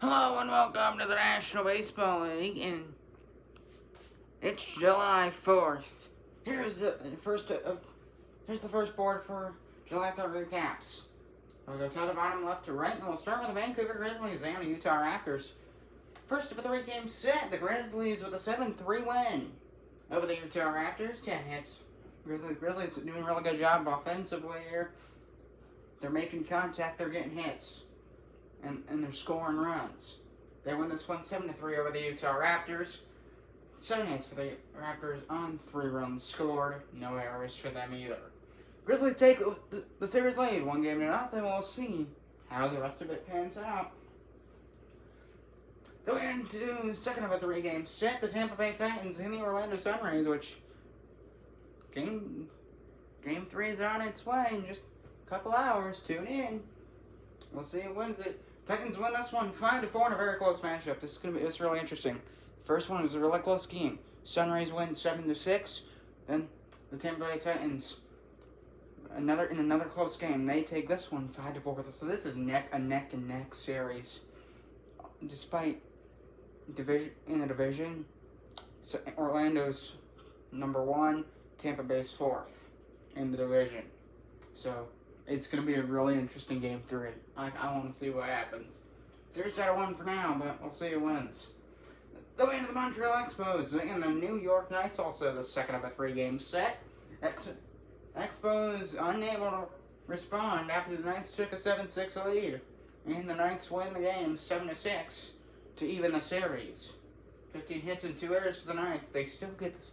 Hello and welcome to the National Baseball League, and it's July 4th. Here's the first board for July 3rd recaps. We'll go top to bottom, left to right, and we'll start with the Vancouver Grizzlies and the Utah Raptors. First of a three-game set, the Grizzlies with a 7-3 win over the Utah Raptors. 10 hits. Grizzlies doing a really good job offensively here. They're making contact, they're getting hits. And they're scoring runs. They win this one 7-3 over the Utah Raptors. 7 hits for the Raptors on 3 runs scored. No errors for them either. Grizzlies take the series lead 1-0. We'll see how the rest of it pans out. Going into the second of a 3-game set, the Tampa Bay Titans and the Orlando Sunrise, which game 3 is on its way in just a couple hours. Tune in. We'll see who wins it. Titans win this one 5-4 in a very close matchup. It's really interesting. First one was a really close game. Sunrise wins 7-6. Then the Tampa Bay Titans in another close game. They take this one 5-4. So this is a neck and neck series. Despite in the division, so Orlando's number 1, Tampa Bay's 4th in the division. So it's going to be a really interesting game 3. I want to see what happens. Series out of 1 for now, but we'll see who wins. The win of the Montreal Expos and the New York Knights, also the second of a 3-game set. Expos unable to respond after the Knights took a 7-6 lead. And the Knights win the game 7-6 to even the series. 15 hits and 2 errors for the Knights. They still get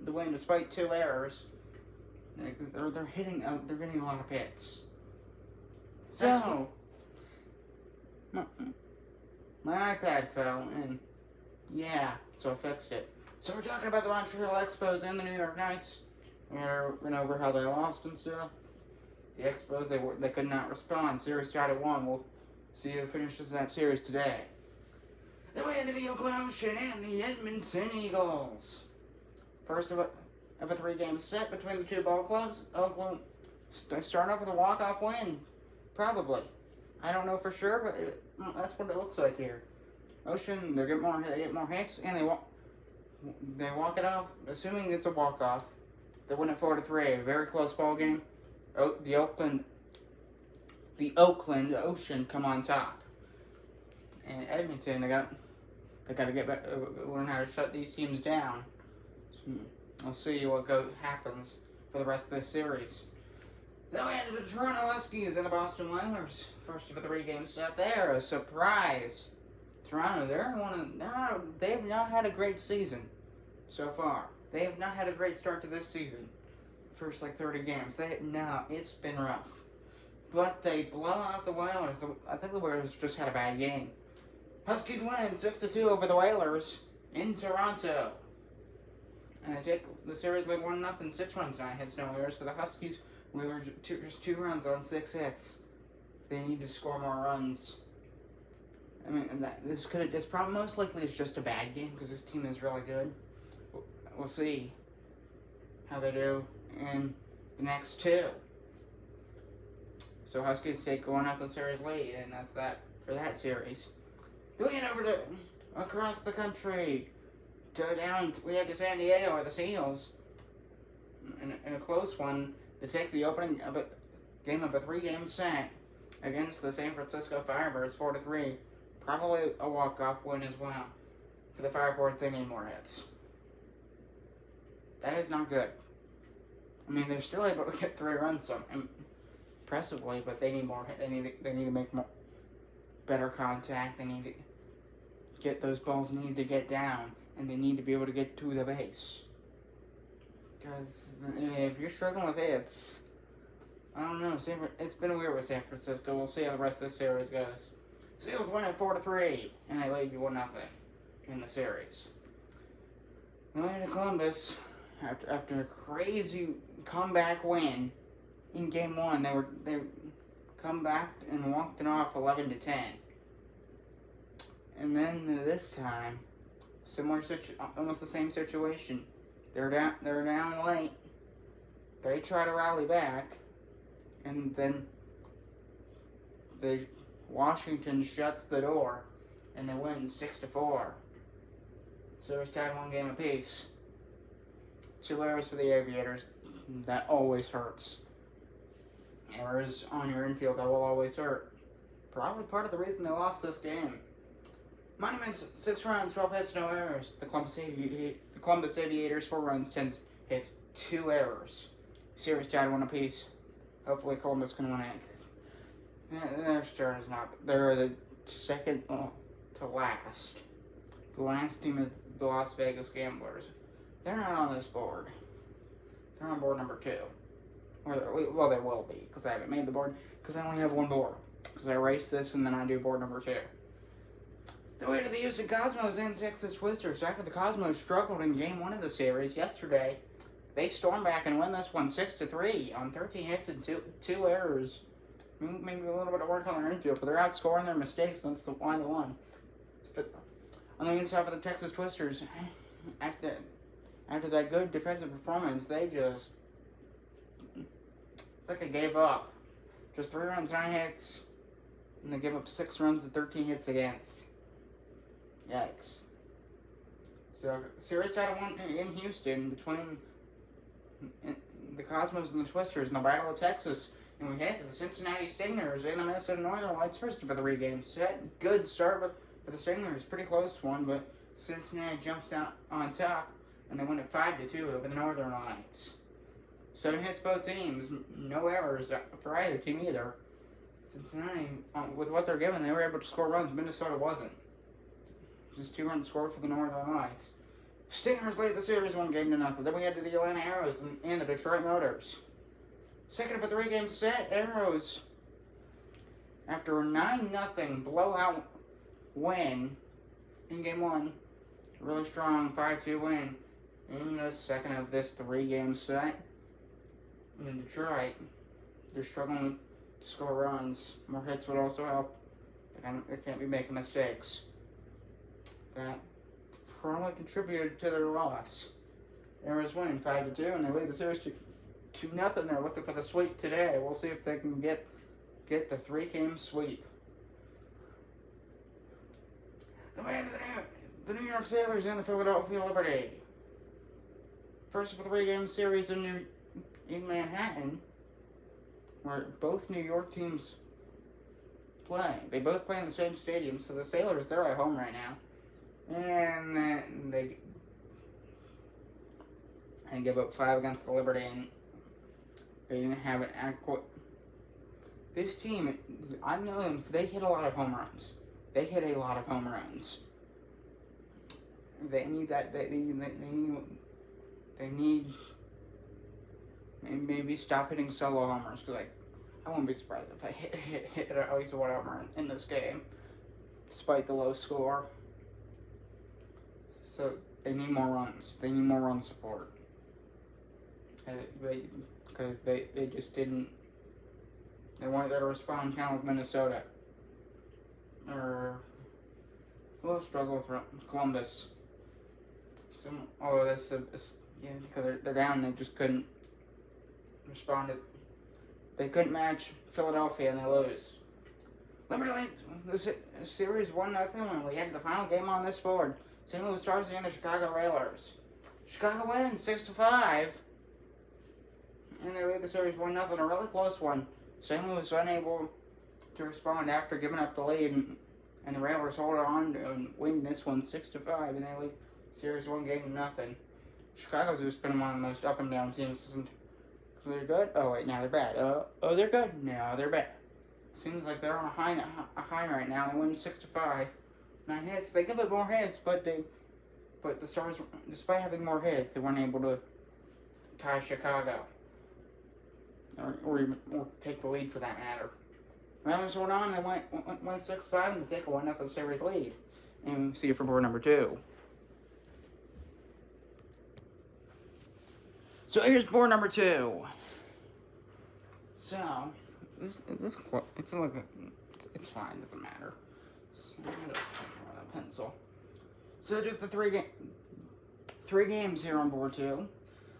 the win despite 2 errors. They're getting a lot of hits. So, my iPad fell, and yeah, so I fixed it. So we're talking about the Montreal Expos and the New York Knights. We went over how they lost and stuff. The Expos, they could not respond. Series tied at 1. We'll see who finishes that series today. Then we into the Oakland Ocean and the Edmonton Eagles. First of a 3-game set between the two ball clubs. Oakland start off with a walk-off win. Probably. I don't know for sure, but that's what it looks like here. Ocean, they get more hits, and they walk it off, assuming it's a walk-off. They win it 4-3. A very close ball game. The Oakland Ocean come on top. And Edmonton, they got to get back, learn how to shut these teams down. We'll see what happens for the rest of this series. Then we had the Toronto Huskies and the Boston Whalers. First of a 3-game set there. A surprise. Toronto, they've not had a great season so far. They have not had a great start to this season. First 30 games. It's been rough. But they blow out the Whalers. I think the Whalers just had a bad game. Huskies win 6-2 over the Whalers in Toronto. And they take the series with 1-0, 6 runs, 9 hits, no errors for the Huskies. Whalers just 2 runs on 6 hits. They need to score more runs. I mean, this probably most likely is just a bad game because this team is really good. We'll see how they do in the next 2. So Huskies take the 1-0 series lead, and that's that for that series. Then we head over to across the country. We had to San Diego with the Seals in a close one to take the opening of a game of a 3-game set against the San Francisco Firebirds 4-3. Probably a walk-off win as well for the Firebirds. They need more hits. That is not good. I mean, they're still able to get 3 runs impressively, but they need more. They need to make better contact. They need to get those balls need to get down. And they need to be able to get to the base. Because if you're struggling with hits, I don't know. It's been weird with San Francisco. We'll see how the rest of this series goes. Seals win at 4-3, and they lead you 1-0 in the series. Then we to Columbus after a crazy comeback win in Game 1. They come back and walked it off 11-10. And then this time, almost the same situation. They're down late. They try to rally back, and then Washington shuts the door and they win 6-4. Series tied 1 game apiece. 2 errors for the Aviators. That always hurts. Errors on your infield, that will always hurt. Probably part of the reason they lost this game. Monuments, 6 runs, 12 hits, no errors. The Columbus Aviators, 4 runs, 10 hits, 2 errors. Series tied 1 apiece. Hopefully Columbus can win it. Their start is not. They're the second to last. The last team is the Las Vegas Gamblers. They're not on this board. They're on board number 2. Well, they will be, because I haven't made the board, because I only have 1 board. Because I erase this and then I do board number 2. The way to the Houston Cosmos and Texas Twisters. After the Cosmos struggled in game 1 of the series yesterday, they storm back and win this one 6-3 on 13 hits and 2 errors. Maybe a little bit of work on their infield, but they're outscoring their mistakes. That's the line to one. But on the inside for the Texas Twisters, after that good defensive performance, they just, it's like they gave up. Just 3 runs, 9 hits, and they give up 6 runs and 13 hits against. Yikes. So, series tied 1 in Houston between the Cosmos and the Twisters in the Battle of Texas. And we head to the Cincinnati Stingers and the Minnesota Northern Lights first for the 3-game set. Good start for the Stingers. Pretty close one, but Cincinnati jumps out on top, and they win it 5-2 over the Northern Lights. 7 hits both teams. No errors for either team either. Cincinnati, with what they're given, they were able to score runs. Minnesota wasn't. Just 2 runs scored for the Northern Lights. Stingers lead the series 1-0. Then we head to the Atlanta Arrows and the Detroit Motors. Second of a 3-game set, Arrows, after a 9-0 blowout win in game 1, really strong 5-2 win in the second of this 3-game set. In Detroit, they're struggling to score runs. More hits would also help. They can't be making mistakes. That probably contributed to their loss. Arrows winning 5-2, and they lead the series to 2-0. They're looking for the sweep today. We'll see if they can get the 3-game sweep. The New York Sailors and the Philadelphia Liberty. First of a 3-game series in Manhattan, where both New York teams play. They both play in the same stadium, so the Sailors, they're at home right now. And they give up 5 against the Liberty, and they didn't have an adequate. This team, I know them. They hit a lot of home runs. They need that. They need maybe stop hitting solo homers. Cause I wouldn't be surprised if I hit at least 1 homer in this game, despite the low score. So they need more runs. They need more run support. Because they just didn't. They weren't there to respond kind of with Minnesota. Or a little struggle with Columbus. Because they're down, they just couldn't respond. They couldn't match Philadelphia, and they lose. Liberty the series 1-0, and we head to the final game on this board. St. Louis Stars and the Chicago Railers. Chicago wins 6-5. And they lead the series 1-0, a really close one. St. Louis unable to respond after giving up the lead, and the Railers hold on and win this one 6-5, and they lead series 1-0. Chicago's just been one of the most up and down teams. Isn't they're good? Oh wait, now they're bad. Oh, they're good. Now they're bad. Seems like they're on a high right now. They win 6-5. 9 hits. They give up more hits, but the Stars, despite having more hits, they weren't able to tie Chicago. Or take the lead for that matter. Railers went on, they went 6-5 and to take a 1-0 series lead. And we'll see you for board number 2. So here's board number 2. So, this I feel like it's fine, doesn't matter. So I'm gonna a pencil. So just the 3 games here on board 2.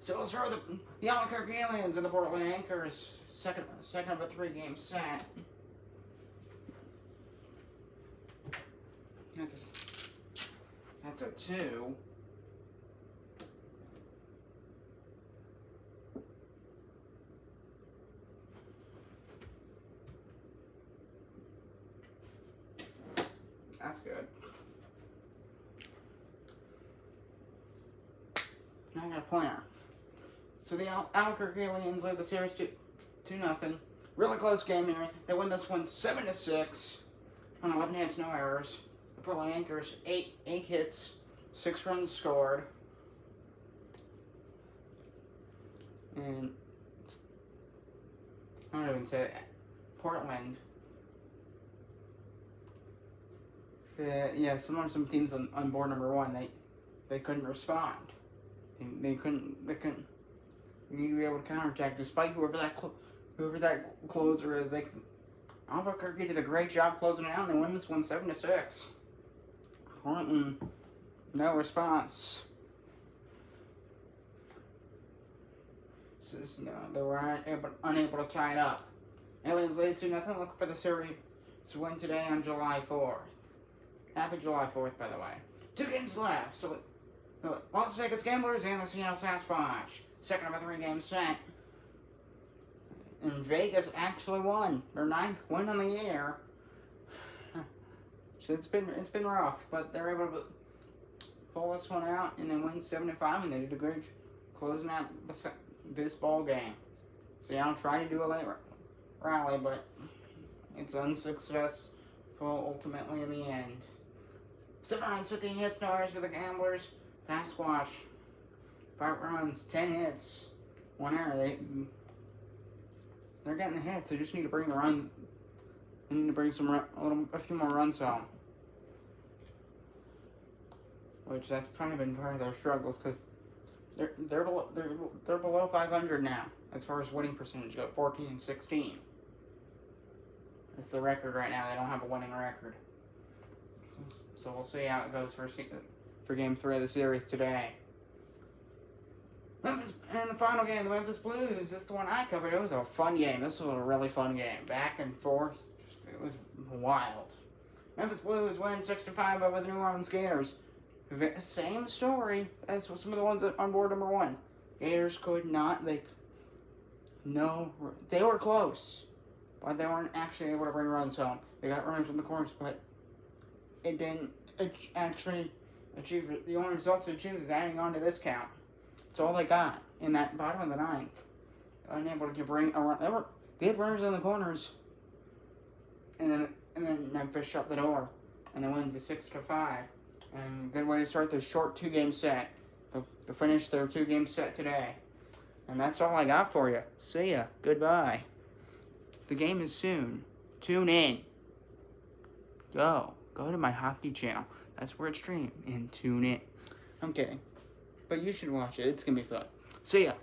So we'll start with the Albuquerque Aliens and the Portland Anchors, second of a 3-game set. That's a 2. That's good. Now I got a point out. So the Albuquerque Aliens lead the series 2-0. Really close game here. They win this one 7-6 on 11 hits, no errors. The Portland Anchors 8 hits, 6 runs scored, and I don't even say it. Portland. Some teams on board number 1 they couldn't respond. They couldn't. You need to be able to counterattack, despite whoever that closer is. Albuquerque did a great job closing it out, and they win this one 7-6. Portland, no response. They were unable to tie it up. Aliens lead 2-0. Look for the series to win today on July 4th. Happy July 4th, by the way. 2 games left. So, Las Vegas Gamblers and the Seattle Sasquatch. Second of a 3-game set. And Vegas actually won their 9th win on the year. So it's been rough, but they're able to pull this one out and then win 7-5, and they did a great job closing out this ball game. Seattle tried to do a late rally, but it's unsuccessful ultimately in the end. 7 runs, 15 hits, no errors for the Gamblers. Sasquatch, 5 runs, 10 hits, 1 error. They're getting the hits. They just need to bring the run. They need to bring a few more runs home. Which that's probably been part of their struggles, because they're below 500 now as far as winning percentage go. 14-16. That's the record right now. They don't have a winning record. So we'll see how it goes for Game 3 of the series today. Memphis, and the final game, the Memphis Blues. This is the one I covered. It was a fun game. This was a really fun game. Back and forth. It was wild. Memphis Blues win 6-5 over the New Orleans Gators. Same story as some of the ones on board number 1. Gators could not. They were close, but they weren't actually able to bring runs home. They got runners in the corners, but it didn't actually achieve it. The only results it achieved is adding on to this count. That's all they got in that bottom of the 9th. Unable to bring a run. They had runners in the corners, and then Memphis shut the door, and they went to 6-5. And a good way to start this short 2-game set. To finish their 2-game set today. And that's all I got for you. See ya. Goodbye. The game is soon. Tune in. Go to my hockey channel. That's where it's streamed. And tune in. I'm kidding. But you should watch it. It's going to be fun. See ya.